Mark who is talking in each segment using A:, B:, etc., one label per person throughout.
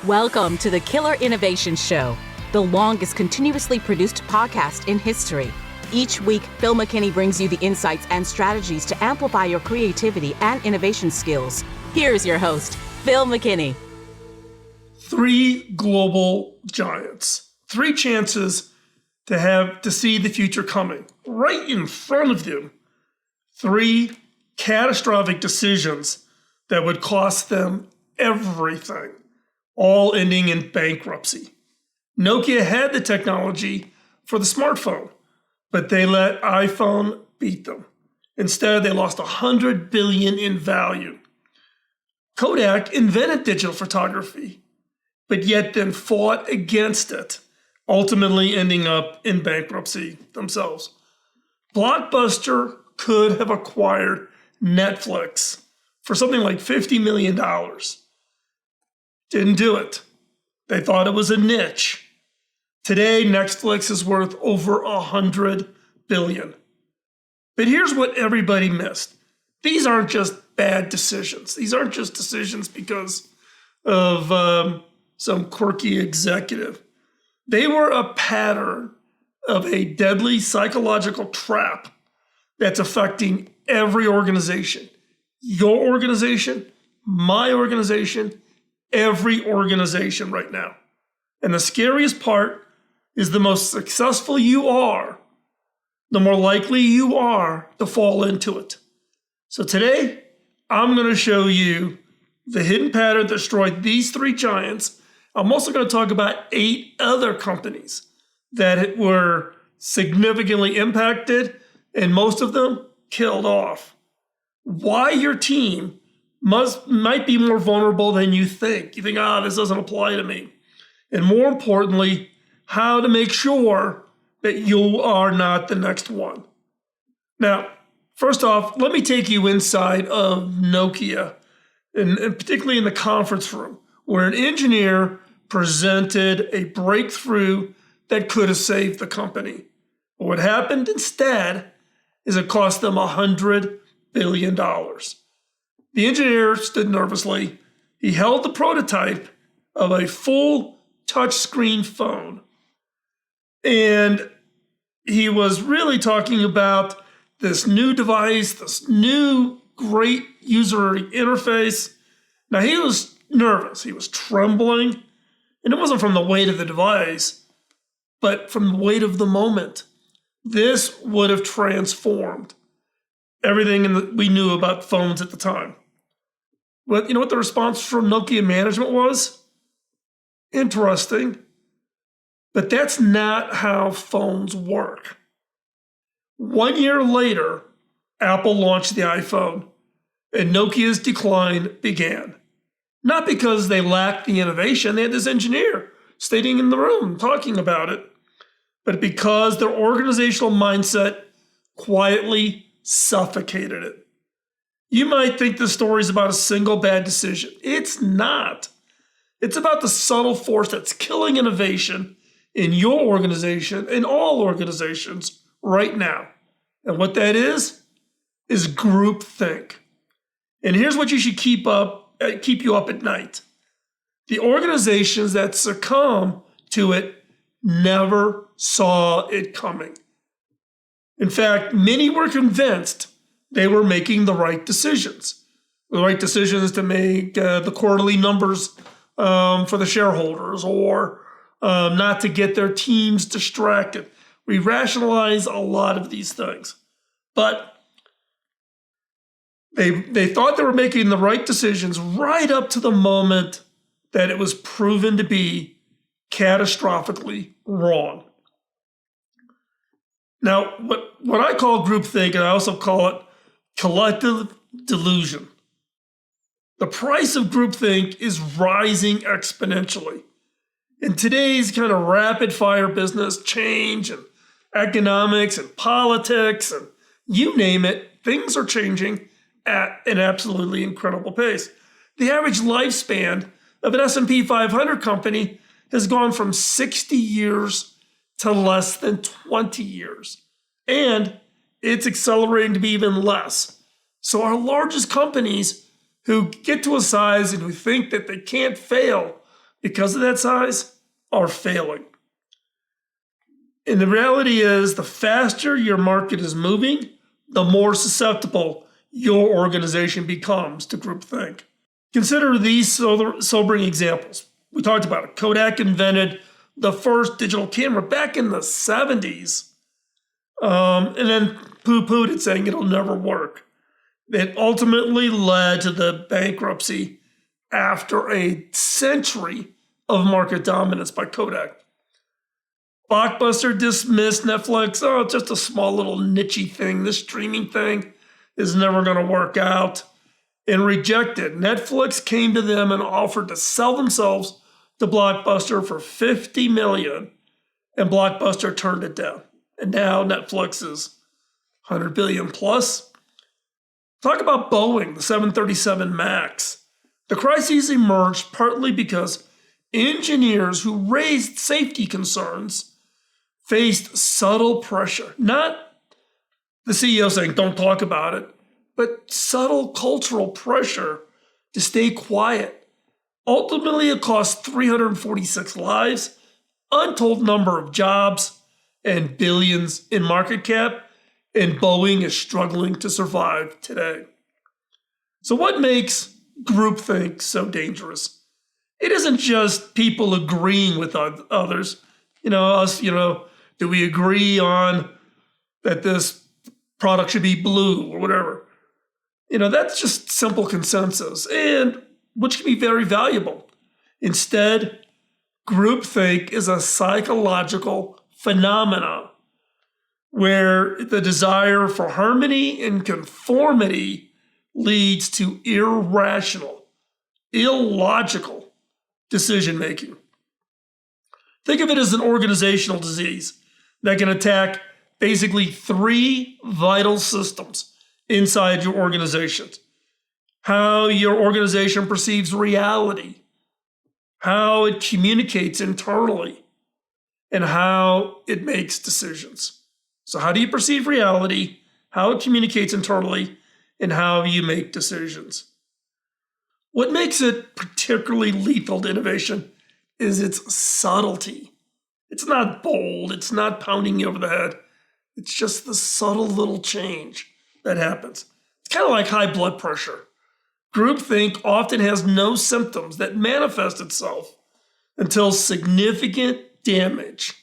A: Welcome to the Killer Innovation Show, the longest continuously produced podcast in history. Each week, Phil McKinney brings you the insights and strategies to amplify your creativity and innovation skills. Here's your host, Phil McKinney.
B: 3 global giants, 3 chances to see the future coming right in front of them. 3 catastrophic decisions that would cost them everything, all ending in bankruptcy. Nokia had the technology for the smartphone, but they let iPhone beat them. Instead, they lost $100 billion in value. Kodak invented digital photography, but yet then fought against it, ultimately ending up in bankruptcy themselves. Blockbuster could have acquired Netflix for something like $50 million. Didn't do it. They thought it was a niche. Today, Netflix is worth over $100 billion. But here's what everybody missed. These aren't just bad decisions. These aren't just decisions because of some quirky executive. They were a pattern of a deadly psychological trap that's affecting every organization. Your organization, my organization, every organization right now. And the scariest part is the most successful you are, the more likely you are to fall into it. So today, I'm going to show you the hidden pattern that destroyed these 3 giants. I'm also going to talk about 8 other companies that were significantly impacted, and most of them killed off. Why your team might be more vulnerable than you think. You think, this doesn't apply to me. And more importantly, how to make sure that you are not the next one. Now, first off, let me take you inside of Nokia, and particularly in the conference room, where an engineer presented a breakthrough that could have saved the company. But what happened instead is it cost them $100 billion. The engineer stood nervously. He held the prototype of a full touchscreen phone. And he was really talking about this new device, this new great user interface. Now, he was nervous. He was trembling. And it wasn't from the weight of the device, but from the weight of the moment. This would have transformed everything we knew about phones at the time. But you know what the response from Nokia management was? Interesting. But that's not how phones work. 1 year later, Apple launched the iPhone, and Nokia's decline began. Not because they lacked the innovation, they had this engineer sitting in the room talking about it, but because their organizational mindset quietly suffocated it. You might think the story is about a single bad decision. It's not. It's about the subtle force that's killing innovation in your organization and all organizations right now. And what that is groupthink. And here's what you should keep you up at night. The organizations that succumb to it never saw it coming. In fact, many were convinced they were making the right decisions. The right decisions to make the quarterly numbers for the shareholders, or not to get their teams distracted. We rationalize a lot of these things. But they thought they were making the right decisions right up to the moment that it was proven to be catastrophically wrong. Now, what I call groupthink, and I also call it collective delusion. The price of groupthink is rising exponentially. In today's kind of rapid fire business, change and economics and politics and you name it, things are changing at an absolutely incredible pace. The average lifespan of an S&P 500 company has gone from 60 years to less than 20 years. And it's accelerating to be even less. So our largest companies who get to a size and who think that they can't fail because of that size, are failing. And the reality is, the faster your market is moving, the more susceptible your organization becomes to groupthink. Consider these sobering examples. We talked about it. Kodak invented the first digital camera back in the 70s, and then poo-pooed it, saying it'll never work. It ultimately led to the bankruptcy after a century of market dominance by Kodak. Blockbuster dismissed Netflix. Oh, it's just a small little niche thing. This streaming thing is never going to work out. And rejected. Netflix came to them and offered to sell themselves to Blockbuster for $50 million, and Blockbuster turned it down. And now Netflix is $100 billion plus. Talk about Boeing, the 737 MAX. The crises emerged partly because engineers who raised safety concerns faced subtle pressure. Not the CEO saying, don't talk about it, but subtle cultural pressure to stay quiet. Ultimately, it cost 346 lives, untold number of jobs, and billions in market cap, and Boeing is struggling to survive today. So what makes groupthink so dangerous? It isn't just people agreeing with others. Do we agree on that this product should be blue or whatever? That's just simple consensus, and which can be very valuable. Instead, groupthink is a psychological phenomena where the desire for harmony and conformity leads to irrational, illogical decision-making. Think of it as an organizational disease that can attack basically 3 vital systems inside your organization. How your organization perceives reality, how it communicates internally, and how it makes decisions. So how do you perceive reality, how it communicates internally, and how you make decisions? What makes it particularly lethal to innovation is its subtlety. It's not bold, it's not pounding you over the head. It's just the subtle little change that happens. It's kind of like high blood pressure. Groupthink often has no symptoms that manifest itself until significant damage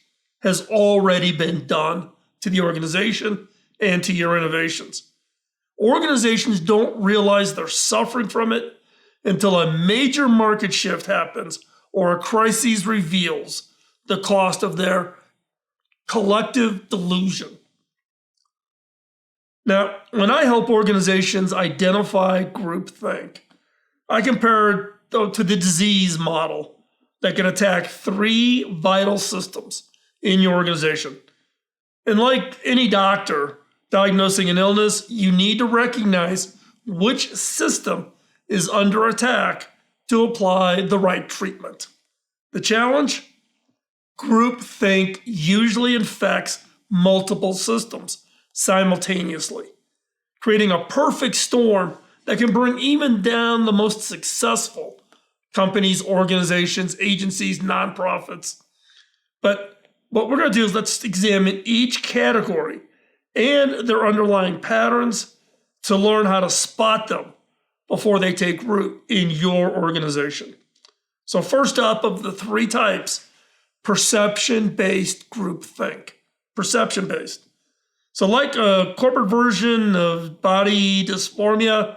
B: has already been done to the organization and to your innovations. Organizations don't realize they're suffering from it until a major market shift happens or a crisis reveals the cost of their collective delusion. Now, when I help organizations identify groupthink, I compare it to the disease model that can attack 3 vital systems in your organization. And like any doctor diagnosing an illness, you need to recognize which system is under attack to apply the right treatment. The challenge? Groupthink usually infects multiple systems simultaneously, creating a perfect storm that can bring even down the most successful companies, organizations, agencies, nonprofits. But what we're going to do is let's examine each category and their underlying patterns to learn how to spot them before they take root in your organization. So first up of the 3 types, perception-based groupthink. Perception-based. So like a corporate version of body dysmorphia,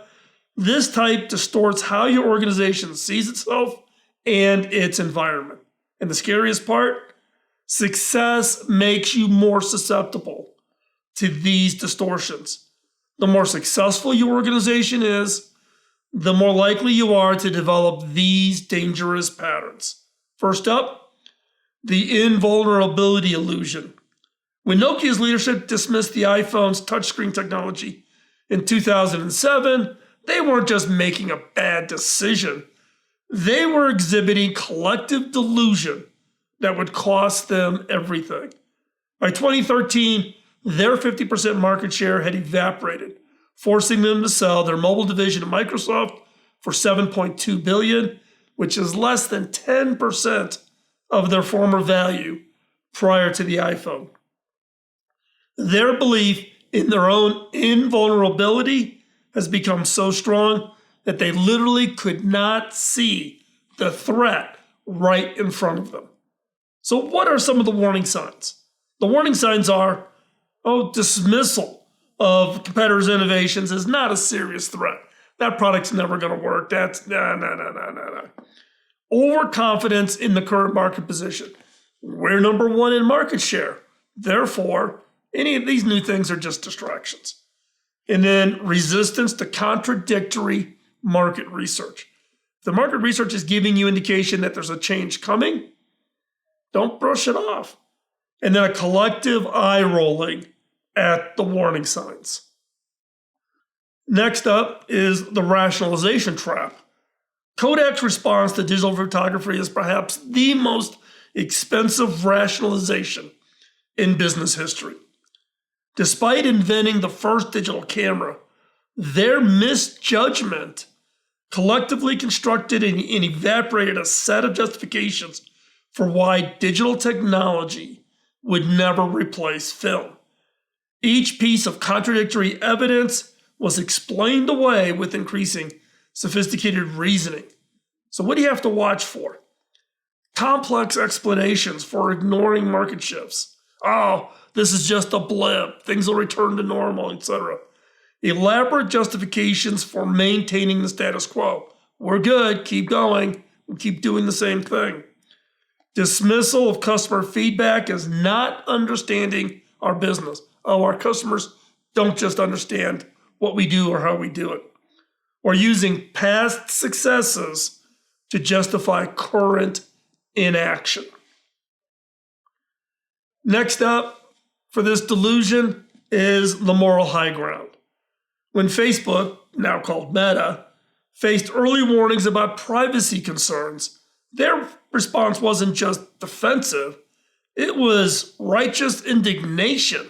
B: this type distorts how your organization sees itself and its environment. And the scariest part, success makes you more susceptible to these distortions. The more successful your organization is, the more likely you are to develop these dangerous patterns. First up, the invulnerability illusion. When Nokia's leadership dismissed the iPhone's touchscreen technology in 2007, they weren't just making a bad decision. They were exhibiting collective delusion that would cost them everything. By 2013, their 50% market share had evaporated, forcing them to sell their mobile division to Microsoft for $7.2 billion, which is less than 10% of their former value prior to the iPhone. Their belief in their own invulnerability has become so strong that they literally could not see the threat right in front of them. So what are some of the warning signs? The warning signs are, dismissal of competitors' innovations is not a serious threat. That product's never going to work. That's no. Overconfidence in the current market position. We're number one in market share. Therefore, any of these new things are just distractions. And then resistance to contradictory market research. If the market research is giving you indication that there's a change coming, don't brush it off. And then a collective eye rolling at the warning signs. Next up is the rationalization trap. Kodak's response to digital photography is perhaps the most expensive rationalization in business history. Despite inventing the first digital camera, their misjudgment collectively constructed and evaporated a set of justifications for why digital technology would never replace film. Each piece of contradictory evidence was explained away with increasing sophisticated reasoning. So what do you have to watch for? Complex explanations for ignoring market shifts. This is just a blip. Things will return to normal, etc. Elaborate justifications for maintaining the status quo. We're good. Keep going. We'll keep doing the same thing. Dismissal of customer feedback as not understanding our business. Our customers don't just understand what we do or how we do it. Or using past successes to justify current inaction. Next up for this delusion is the moral high ground. When Facebook, now called Meta, faced early warnings about privacy concerns, their response wasn't just defensive, it was righteous indignation.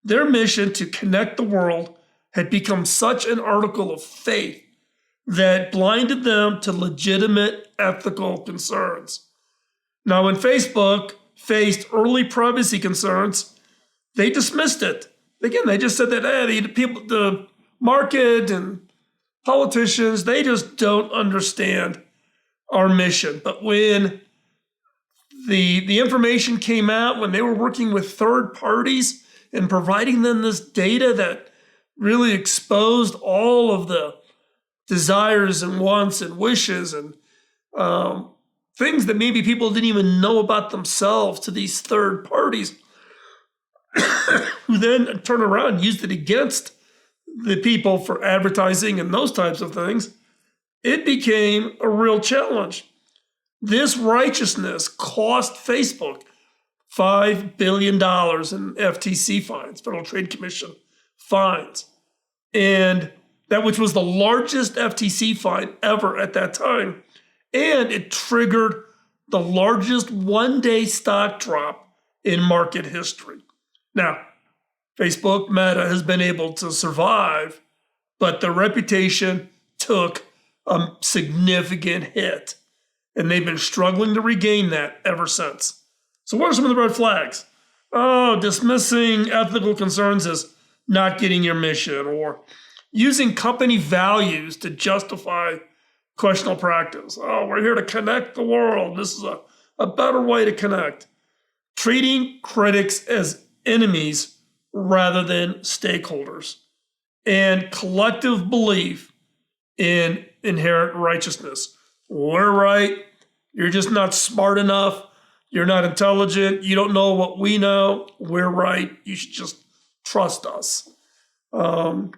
B: Their mission to connect the world had become such an article of faith that blinded them to legitimate ethical concerns. Now, when Facebook faced early privacy concerns, they dismissed it. Again, they just said that the market and politicians, they just don't understand our mission. But when the information came out, when they were working with third parties and providing them this data that really exposed all of the desires and wants and wishes and things that maybe people didn't even know about themselves to these third parties, who then turn around and used it against the people for advertising and those types of things, it became a real challenge. This righteousness cost Facebook $5 billion in FTC fines, Federal Trade Commission fines. And that which was the largest FTC fine ever at that time. And it triggered the largest one-day stock drop in market history. Now, Facebook, Meta, has been able to survive, but their reputation took a significant hit. And they've been struggling to regain that ever since. So what are some of the red flags? Dismissing ethical concerns as not getting your mission, or using company values to justify questionable practice. We're here to connect the world. This is a better way to connect. Treating critics as enemies rather than stakeholders. And collective belief in inherent righteousness. We're right. You're just not smart enough. You're not intelligent. You don't know what we know. We're right. You should just trust us. And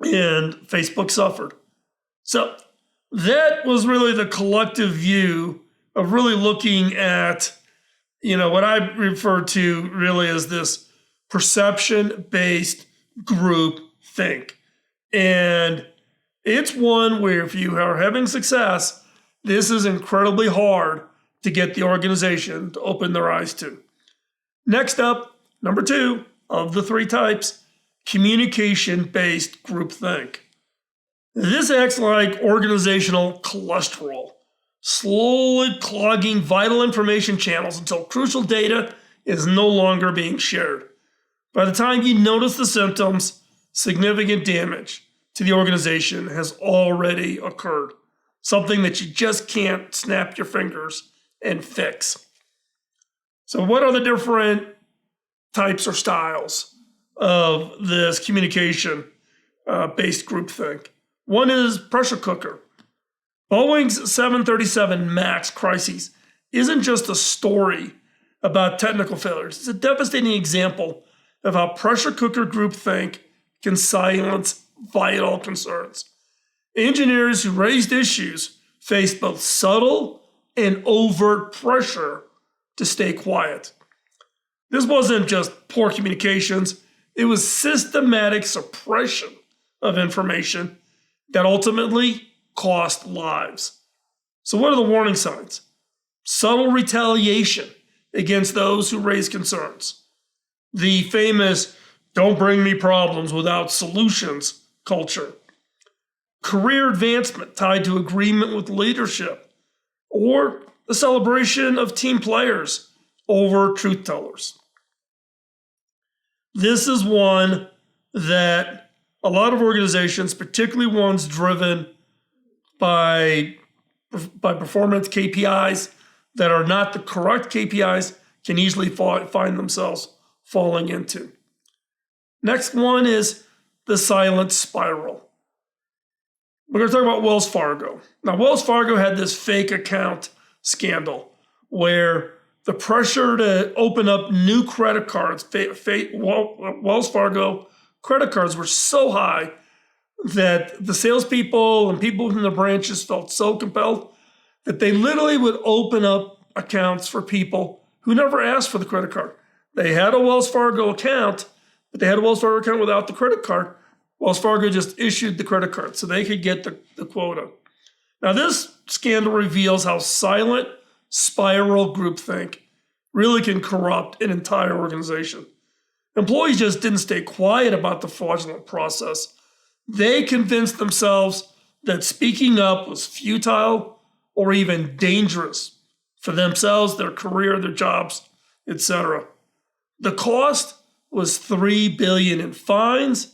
B: Facebook suffered. So that was really the collective view of really looking at, what I refer to really as this perception-based group think. And it's one where if you are having success, this is incredibly hard to get the organization to open their eyes to. Next up, number 2 of the 3 types, communication-based groupthink. This acts like organizational cholesterol, slowly clogging vital information channels until crucial data is no longer being shared. By the time you notice the symptoms, significant damage to the organization has already occurred. Something that you just can't snap your fingers and fix. So what are the different types or styles of this communication based groupthink? One is pressure cooker. Boeing's 737 MAX crises isn't just a story about technical failures. It's a devastating example of how pressure cooker groupthink can silence vital concerns. Engineers who raised issues faced both subtle and overt pressure to stay quiet. This wasn't just poor communications, it was systematic suppression of information that ultimately cost lives. So, what are the warning signs? Subtle retaliation against those who raise concerns. The famous "don't bring me problems without solutions" culture. Career advancement tied to agreement with leadership, or the celebration of team players over truth tellers. This is one that a lot of organizations, particularly ones driven by performance KPIs that are not the correct KPIs, can easily find themselves falling into. Next one is the silent spiral. We're going to talk about Wells Fargo. Now, Wells Fargo had this fake account scandal where the pressure to open up new credit cards, Wells Fargo credit cards, were so high that the salespeople and people within the branches felt so compelled that they literally would open up accounts for people who never asked for the credit card. They had a Wells Fargo account, but they had a Wells Fargo account without the credit card. Wells Fargo just issued the credit card so they could get the quota. Now, this scandal reveals how silent spiral groupthink really can corrupt an entire organization. Employees just didn't stay quiet about the fraudulent process. They convinced themselves that speaking up was futile or even dangerous for themselves, their career, their jobs, etc. The cost was $3 billion in fines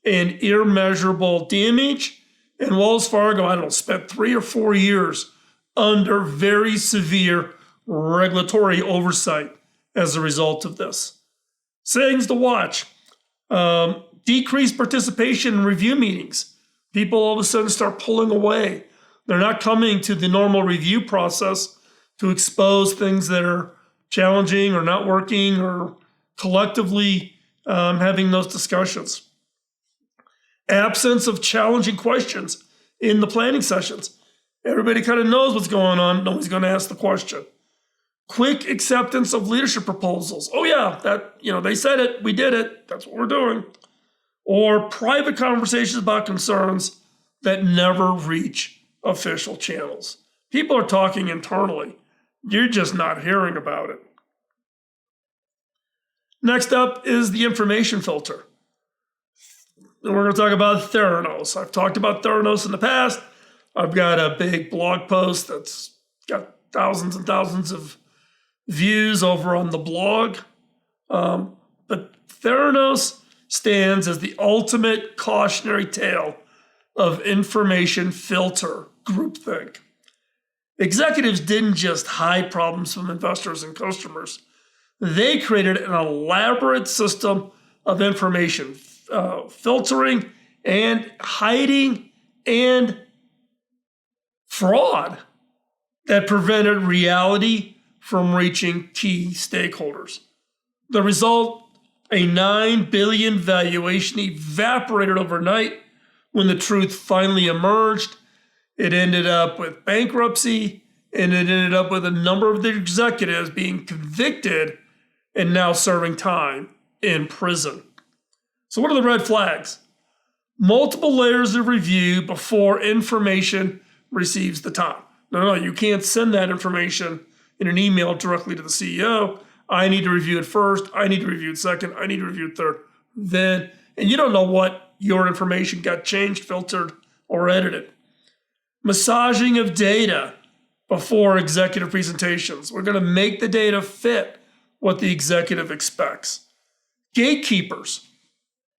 B: and immeasurable damage. And Wells Fargo, spent 3 or 4 years under very severe regulatory oversight as a result of this. Things to watch. Decreased participation in review meetings. People all of a sudden start pulling away. They're not coming to the normal review process to expose things that are challenging or not working or collectively having those discussions. Absence of challenging questions in the planning sessions. Everybody kind of knows what's going on. Nobody's going to ask the question. Quick acceptance of leadership proposals. Oh yeah, they said it, we did it, that's what we're doing. Or private conversations about concerns that never reach official channels. People are talking internally. You're just not hearing about it. Next up is the information filter. And we're going to talk about Theranos. I've talked about Theranos in the past. I've got a big blog post that's got thousands and thousands of views over on the blog. But Theranos stands as the ultimate cautionary tale of information filter groupthink. Executives didn't just hide problems from investors and customers. They created an elaborate system of information filtering and hiding and fraud that prevented reality from reaching key stakeholders. The result, a $9 billion valuation evaporated overnight when the truth finally emerged. It ended up with bankruptcy, and it ended up with a number of the executives being convicted and now serving time in prison. So what are the red flags? Multiple layers of review before information receives the top. No, you can't send that information in an email directly to the CEO. I need to review it first. I need to review it second. I need to review it third. Then, and you don't know what your information got changed, filtered, or edited. Massaging of data before executive presentations. We're going to make the data fit what the executive expects. Gatekeepers.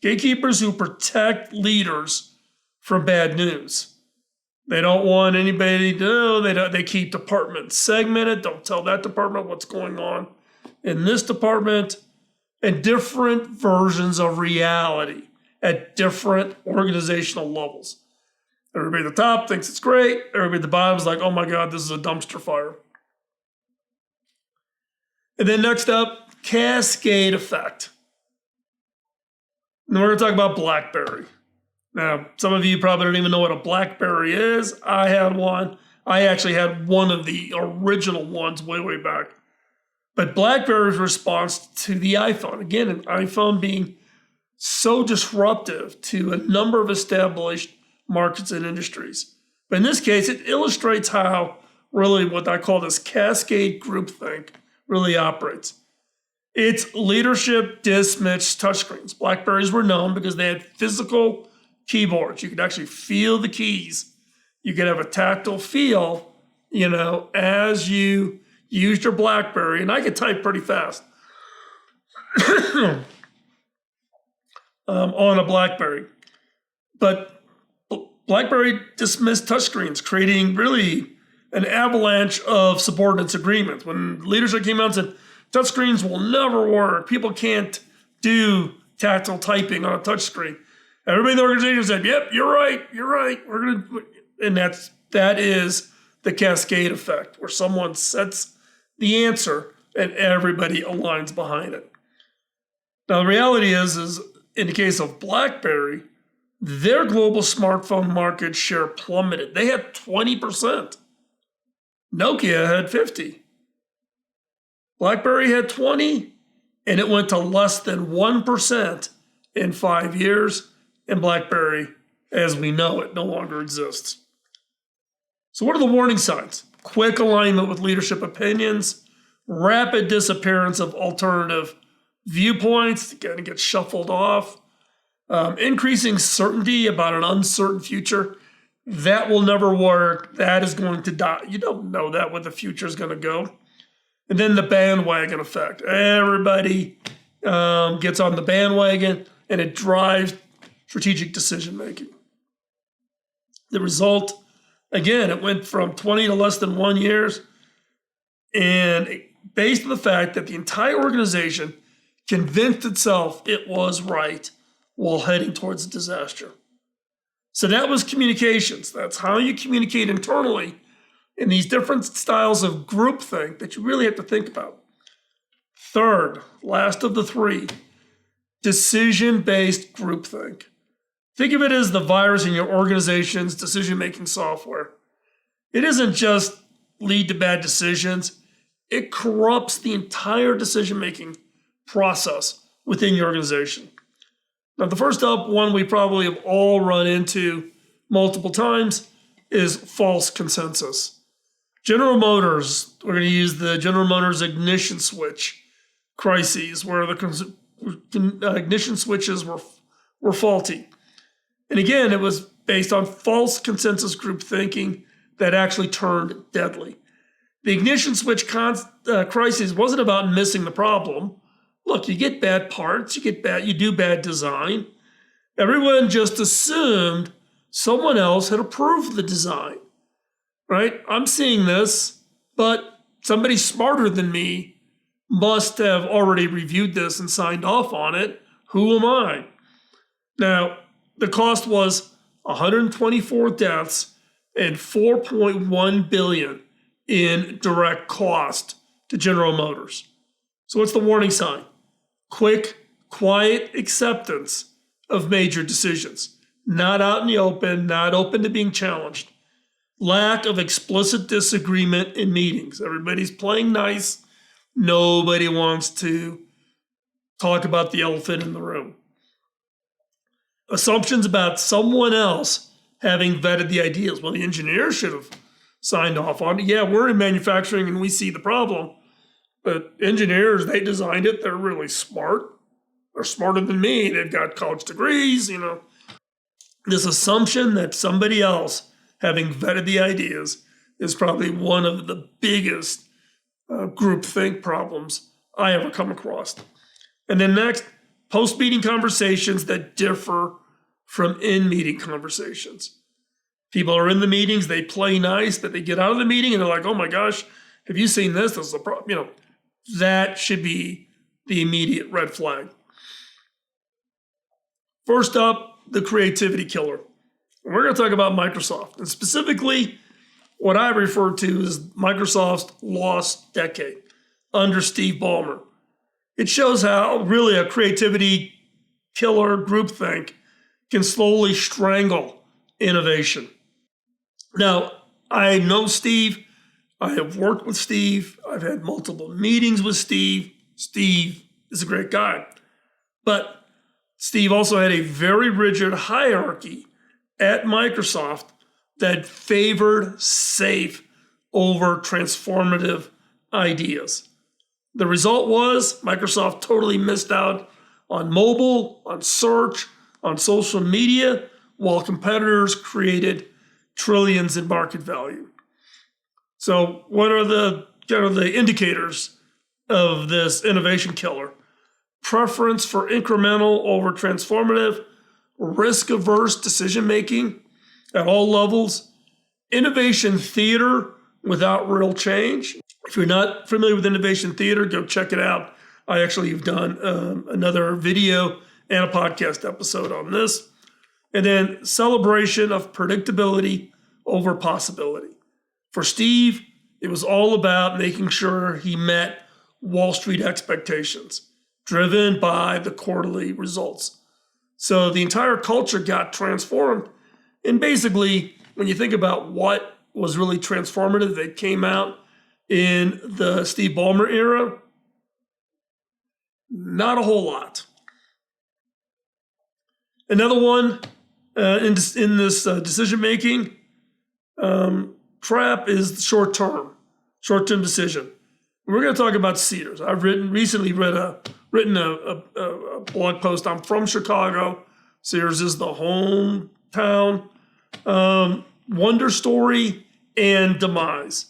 B: Gatekeepers who protect leaders from bad news. They don't want anybody to know. They keep departments segmented. Don't tell that department what's going on in this department. And different versions of reality at different organizational levels. Everybody at the top thinks it's great. Everybody at the bottom is like, oh my God, this is a dumpster fire. And then next up, cascade effect. And we're going to talk about BlackBerry. Now, some of you probably don't even know what a BlackBerry is. I had one. I actually had one of the original ones way back. But BlackBerry's response to the iPhone, again, an iPhone being so disruptive to a number of established markets and industries. But in this case, it illustrates how really what I call this cascade groupthink really operates. It's leadership dismissed touchscreens. BlackBerries were known because they had physical keyboards. You could actually feel the keys. You could have a tactile feel, as you used your BlackBerry. And I could type pretty fast on a BlackBerry. But BlackBerry dismissed touchscreens, creating really an avalanche of subordinates agreements. When leadership came out and said, touchscreens will never work. People can't do tactile typing on a touchscreen. Everybody in the organization said, yep, you're right. And that is the cascade effect, where someone sets the answer and everybody aligns behind it. Now, the reality is in the case of BlackBerry, their global smartphone market share plummeted. They had 20%. Nokia had 50%. BlackBerry had 20%, and it went to less than 1% in 5 years, and BlackBerry, as we know it, no longer exists. So what are the warning signs? Quick alignment with leadership opinions, rapid disappearance of alternative viewpoints, going to get shuffled off, increasing certainty about an uncertain future. That will never work. That is going to die. You don't know that where the future is going to go. And then the bandwagon effect. Everybody gets on the bandwagon, and it drives strategic decision making. The result, again, it went from 20 to less than 1 year, and based on the fact that the entire organization convinced itself it was right while heading towards a disaster. So that was communications. That's how you communicate internally in these different styles of groupthink that you really have to think about. Third, last of the three, decision-based groupthink. Think of it as the virus in your organization's decision-making software. It doesn't just lead to bad decisions. It corrupts the entire decision-making process within your organization. Now, the first up one we probably have all run into multiple times is false consensus. General Motors, we're going to use the General Motors ignition switch crises, where the ignition switches were faulty. And again, it was based on false consensus group thinking that actually turned deadly. The ignition switch crisis wasn't about missing the problem. Look, you get bad parts, you do bad design. Everyone just assumed someone else had approved the design, right? I'm seeing this, but somebody smarter than me must have already reviewed this and signed off on it. Who am I? Now, the cost was 124 deaths and $4.1 billion in direct cost to General Motors. So what's the warning sign? Quick, quiet acceptance of major decisions. Not out in the open, not open to being challenged. Lack of explicit disagreement in meetings. Everybody's playing nice. Nobody wants to talk about the elephant in the room. Assumptions about someone else having vetted the ideas. Well, the engineers should have signed off on it. Yeah, we're in manufacturing and we see the problem. But engineers, they designed it. They're really smart. They're smarter than me. They've got college degrees, This assumption that somebody else, having vetted the ideas, is probably one of the biggest groupthink problems I ever come across. And then next, post-meeting conversations that differ from in-meeting conversations. People are in the meetings, they play nice, but they get out of the meeting and they're like, oh my gosh, have you seen this? This is a problem. That should be the immediate red flag. First up, the creativity killer. And we're going to talk about Microsoft, and specifically what I refer to as Microsoft's lost decade under Steve Ballmer. It shows how really a creativity killer groupthink can slowly strangle innovation. Now, I know Steve. I have worked with Steve. I've had multiple meetings with Steve. Steve is a great guy. But Steve also had a very rigid hierarchy at Microsoft that favored safe over transformative ideas. The result was Microsoft totally missed out on mobile, on search, on social media, while competitors created trillions in market value. So what are the indicators of this innovation killer? Preference for incremental over transformative, risk-averse decision-making at all levels, innovation theater without real change. If you're not familiar with innovation theater, go check it out. I actually have done another video and a podcast episode on this. And then celebration of predictability over possibility. For Steve, it was all about making sure he met Wall Street expectations, driven by the quarterly results. So the entire culture got transformed. And basically, when you think about what was really transformative that came out in the Steve Ballmer era, not a whole lot. Another one in this decision-making trap is short-term decision. We're going to talk about Sears. I've recently written a blog post. I'm from Chicago. Sears is the hometown wonder story and demise.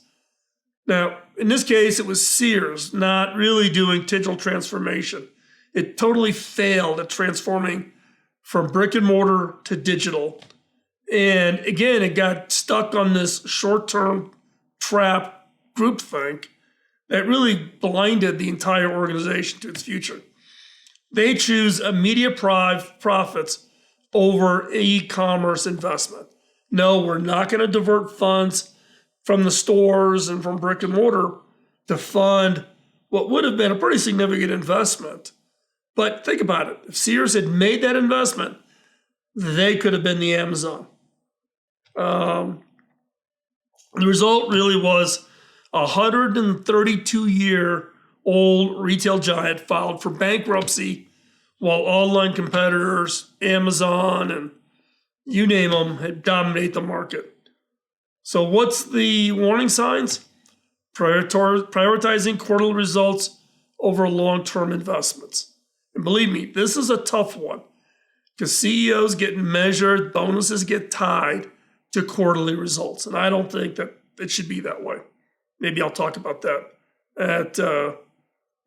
B: Now, in this case, it was Sears not really doing digital transformation. It totally failed at transforming from brick and mortar to digital. And again, it got stuck on this short-term trap groupthink that really blinded the entire organization to its future. They choose immediate profits over e-commerce investment. No, we're not going to divert funds from the stores and from brick and mortar to fund what would have been a pretty significant investment. But think about it. If Sears had made that investment, they could have been the Amazon. The result really was a 132-year-old retail giant filed for bankruptcy while online competitors, Amazon, and you name them, had dominated the market. So what's the warning signs? Prioritizing quarterly results over long-term investments. And believe me, this is a tough one because CEOs get measured, bonuses get tied to quarterly results. And I don't think that it should be that way. Maybe I'll talk about that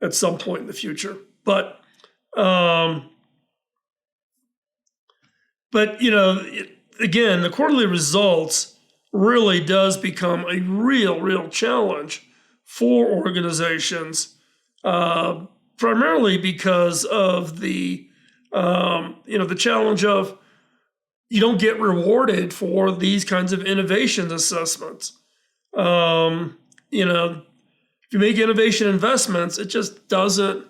B: at some point in the future. But again, the quarterly results really does become a real challenge for organizations, primarily because of the challenge of you don't get rewarded for these kinds of innovation assessments. If you make innovation investments, it just doesn't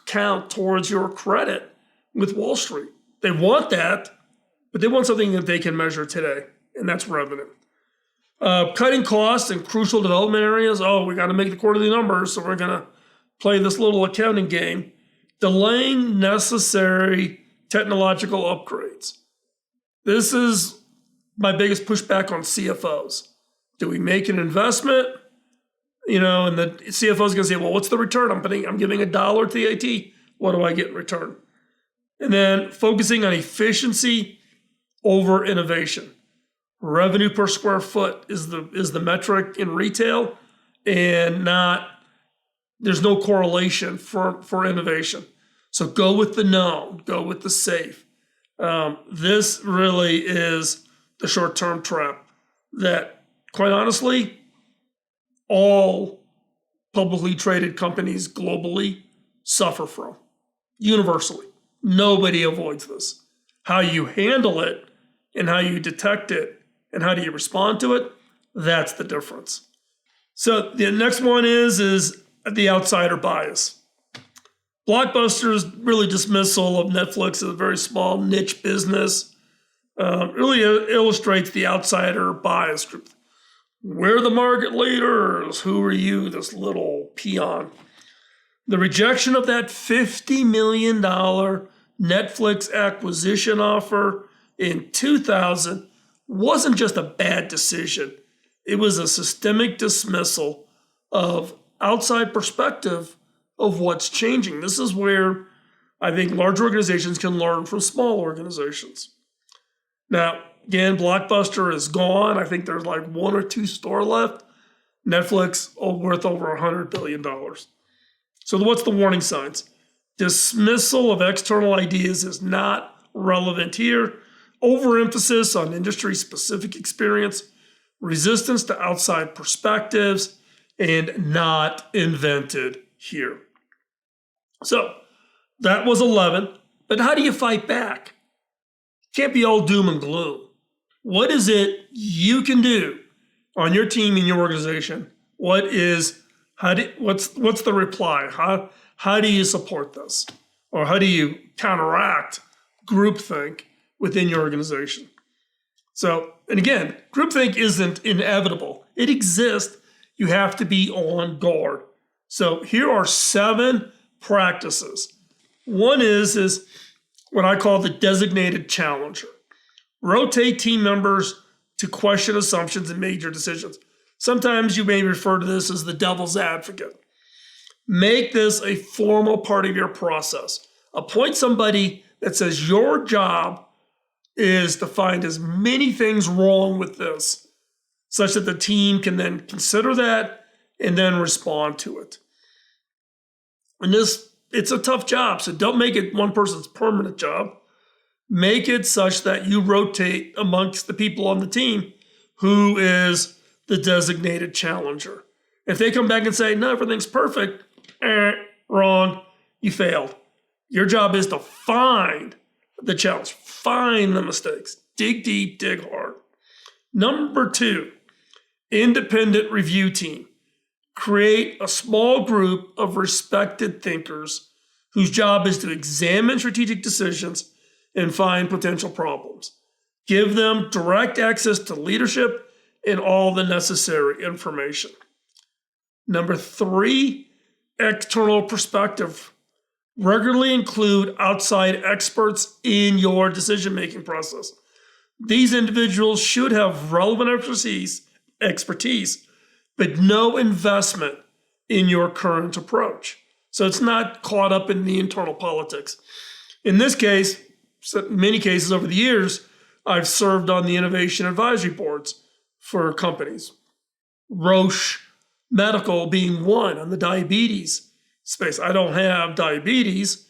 B: count towards your credit with Wall Street. They want that, but they want something that they can measure today, and that's revenue. Cutting costs in crucial development areas. Oh, we got to make the quarterly numbers, so we're going to play this little accounting game. Delaying necessary technological upgrades. This is my biggest pushback on CFOs. Do we make an investment? And the CFO is going to say, well, what's the return? I'm giving $1 to the IT. What do I get in return? And then focusing on efficiency over innovation. Revenue per square foot is the metric in retail, and there's no correlation for innovation. So go with the known, go with the safe. This really is the short-term trap that, quite honestly, all publicly traded companies globally suffer from, universally. Nobody avoids this. How you handle it and how you detect it and how do you respond to it, that's the difference. So the next one is the outsider bias. Blockbuster's really dismissal of Netflix as a very small niche business really illustrates the outsider bias group. We're the market leaders. Who are you, this little peon? The rejection of that $50 million Netflix acquisition offer in 2000 wasn't just a bad decision. It was a systemic dismissal of outside perspective of what's changing. This is where I think large organizations can learn from small organizations. Now, again, Blockbuster is gone. I think there's like 1 or 2 stores left. Netflix worth over $100 billion. So what's the warning signs? Dismissal of external ideas is not relevant here. Overemphasis on industry-specific experience, resistance to outside perspectives, and not invented here. So that was 11. But how do you fight back? Can't be all doom and gloom. What is it you can do on your team, in your organization? What's the reply? How do you support this? Or how do you counteract groupthink within your organization? So, and again, groupthink isn't inevitable. It exists. You have to be on guard. So here are 7 practices. One is what I call the designated challenger. Rotate team members to question assumptions and major decisions. Sometimes you may refer to this as the devil's advocate. Make this a formal part of your process. Appoint somebody that says your job is to find as many things wrong with this, such that the team can then consider that and then respond to it. And it's a tough job, so don't make it one person's permanent job. Make it such that you rotate amongst the people on the team who is the designated challenger. If they come back and say, no, everything's perfect, wrong, you failed. Your job is to find the challenge, find the mistakes, dig deep, dig hard. Number 2, independent review team. Create a small group of respected thinkers whose job is to examine strategic decisions and find potential problems. Give them direct access to leadership and all the necessary information. Number 3, external perspective. Regularly include outside experts in your decision-making process. These individuals should have relevant expertise, but no investment in your current approach. So it's not caught up in the internal politics. In this case, many cases over the years, I've served on the innovation advisory boards for companies. Roche Medical being one on the diabetes space. I don't have diabetes,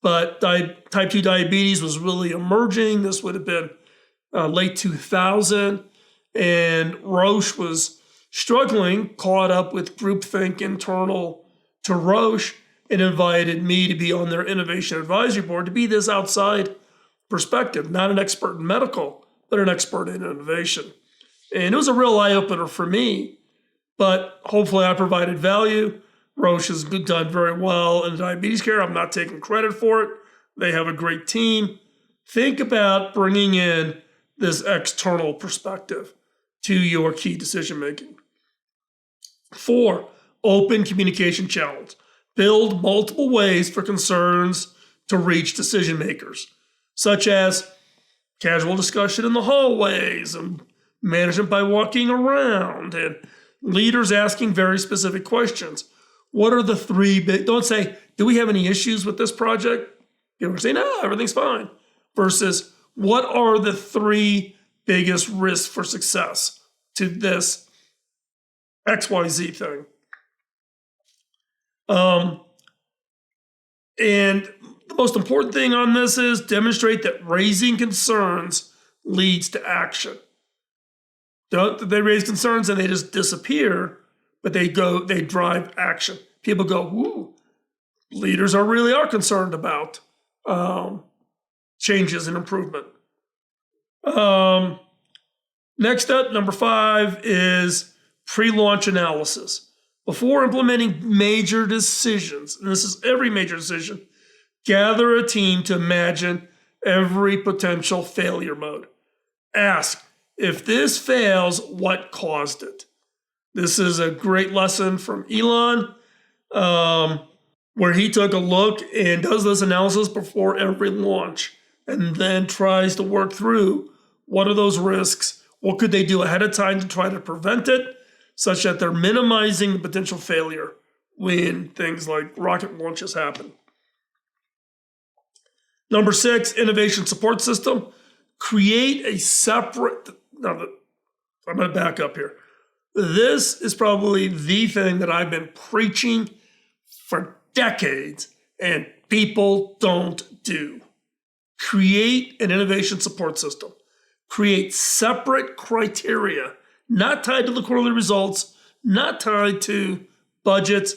B: but type 2 diabetes was really emerging. This would have been late 2000, and Roche was struggling, caught up with groupthink internal to Roche, and invited me to be on their innovation advisory board to be this outside perspective, not an expert in medical, but an expert in innovation. And it was a real eye-opener for me, but hopefully I provided value. Roche has done very well in diabetes care. I'm not taking credit for it. They have a great team. Think about bringing in this external perspective to your key decision making. 4, open communication challenge. Build multiple ways for concerns to reach decision makers, such as casual discussion in the hallways and management by walking around and leaders asking very specific questions. What are the 3 big, don't say, do we have any issues with this project? People say, no, everything's fine. Versus, what are the three biggest risks for success to this XYZ thing? And the most important thing on this is demonstrate that raising concerns leads to action. Don't they raise concerns and they just disappear, but they drive action. People go, ooh, leaders really are concerned about changes and improvement. Next up, number 5 is pre-launch analysis. Before implementing major decisions, and this is every major decision, gather a team to imagine every potential failure mode. Ask, if this fails, what caused it? This is a great lesson from Elon, where he took a look and does this analysis before every launch, and then tries to work through what are those risks, what could they do ahead of time to try to prevent it, such that they're minimizing the potential failure when things like rocket launches happen. Number 6, innovation support system. Create a separate, now I'm going to back up here. This is probably the thing that I've been preaching for decades and people don't do. Create an innovation support system. Create separate criteria, not tied to the quarterly results, not tied to budgets.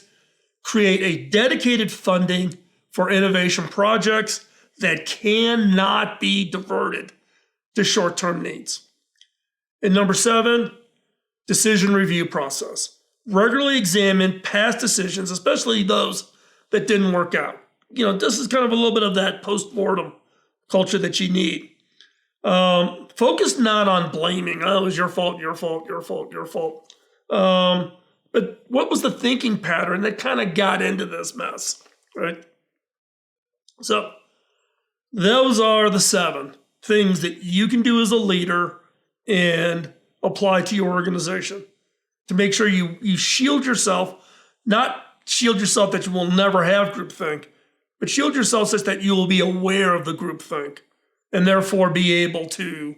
B: Create a dedicated funding for innovation projects that cannot be diverted to short-term needs. And number 7, decision review process. Regularly examine past decisions, especially those that didn't work out. This is kind of a little bit of that post-mortem culture that you need. Focus not on blaming. Oh, it was your fault, your fault, your fault, your fault. But what was the thinking pattern that kind of got into this mess, right? So those are the 7 things that you can do as a leader and apply to your organization to make sure you shield yourself, not shield yourself that you will never have groupthink, but shield yourself such that you will be aware of the groupthink and therefore be able to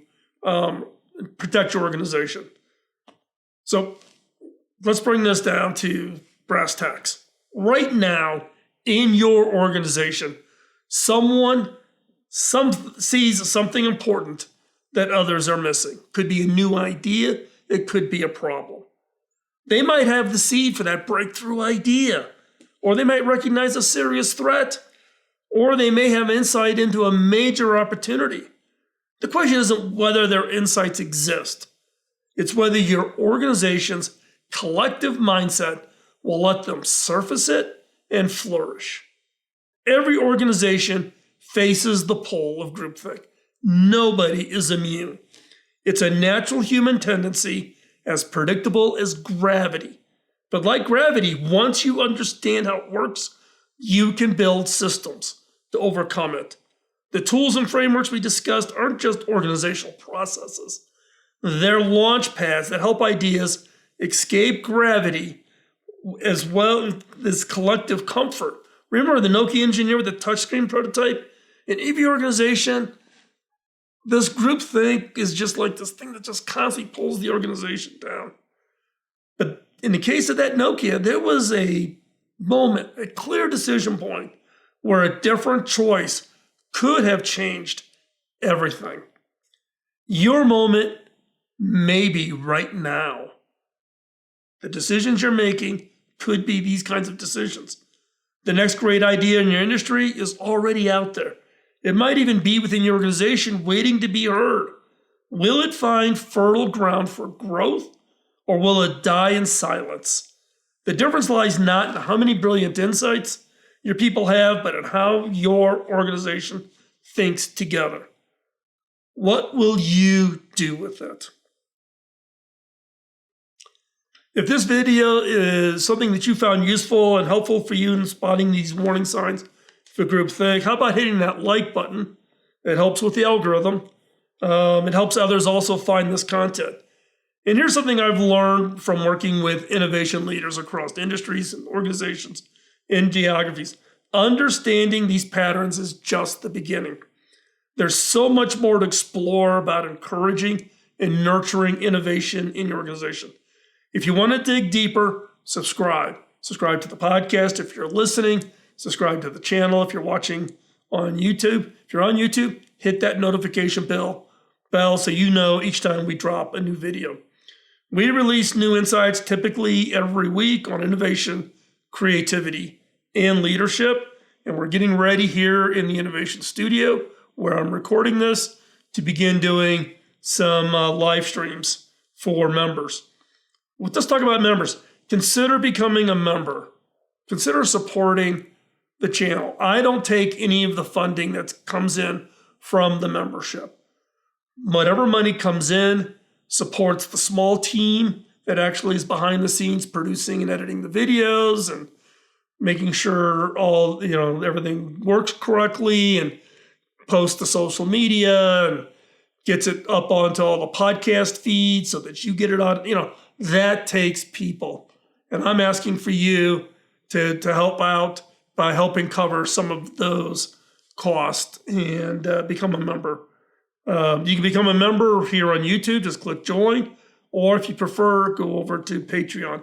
B: protect your organization. So let's bring this down to brass tacks. Right now, in your organization, someone sees something important that others are missing. Could be a new idea. It could be a problem. They might have the seed for that breakthrough idea, or they might recognize a serious threat, or they may have insight into a major opportunity. The question isn't whether their insights exist. It's whether your organization's collective mindset will let them surface it and flourish. Every organization faces the pull of groupthink. Nobody is immune. It's a natural human tendency, as predictable as gravity. But like gravity, once you understand how it works, you can build systems to overcome it. The tools and frameworks we discussed aren't just organizational processes. They're launch pads that help ideas escape gravity as well as collective comfort. Remember the Nokia engineer with the touchscreen prototype? In every organization, this groupthink is just like this thing that just constantly pulls the organization down. But in the case of that Nokia, there was a moment, a clear decision point, where a different choice could have changed everything. Your moment may be right now. The decisions you're making could be these kinds of decisions. The next great idea in your industry is already out there. It might even be within your organization waiting to be heard. Will it find fertile ground for growth, or will it die in silence? The difference lies not in how many brilliant insights your people have, but in how your organization thinks together. What will you do with it? If this video is something that you found useful and helpful for you in spotting these warning signs for groupthink, how about hitting that like button? It helps with the algorithm. It helps others also find this content. And here's something I've learned from working with innovation leaders across industries and organizations and geographies. Understanding these patterns is just the beginning. There's so much more to explore about encouraging and nurturing innovation in your organization. If you want to dig deeper, subscribe. Subscribe to the podcast if you're listening. Subscribe to the channel if you're watching on YouTube. If you're on YouTube, hit that notification bell so you know each time we drop a new video. We release new insights typically every week on innovation, creativity, and leadership. And we're getting ready here in the Innovation Studio, where I'm recording this, to begin doing some live streams for members. Let's talk about members. Consider becoming a member. Consider supporting the channel. I don't take any of the funding that comes in from the membership. Whatever money comes in supports the small team that actually is behind the scenes producing and editing the videos and making sure everything works correctly and posts to social media and gets it up onto all the podcast feeds so that you get it on. That takes people. And I'm asking for you to help out by helping cover some of those costs and become a member. You can become a member here on YouTube. Just click join. Or if you prefer, go over to Patreon.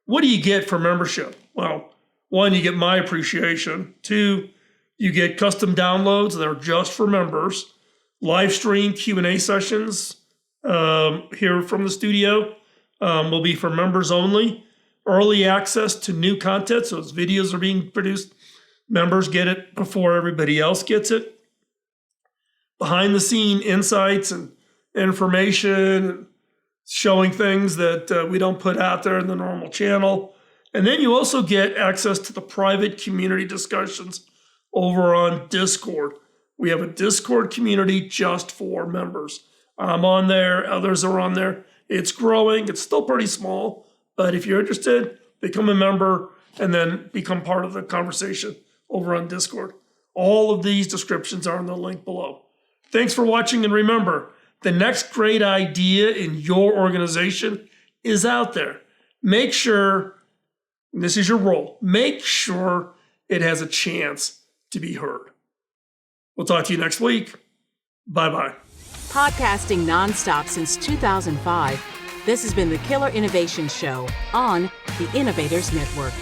B: What do you get for membership? Well, 1, you get my appreciation. 2, you get custom downloads that are just for members. Live stream Q&A sessions here from the studio will be for members only. Early access to new content. So as videos are being produced, members get it before everybody else gets it. Behind the scene insights and information, showing things that we don't put out there in the normal channel. And then you also get access to the private community discussions over on Discord. We have a Discord community just for members. I'm on there. Others are on there. It's growing. It's still pretty small. But if you're interested, become a member and then become part of the conversation over on Discord. All of these descriptions are in the link below. Thanks for watching, and remember, the next great idea in your organization is out there. Make sure, and this is your role, make sure it has a chance to be heard. We'll talk to you next week. Bye-bye.
A: Podcasting nonstop since 2005, this has been the Killer Innovation Show on the Innovators Network.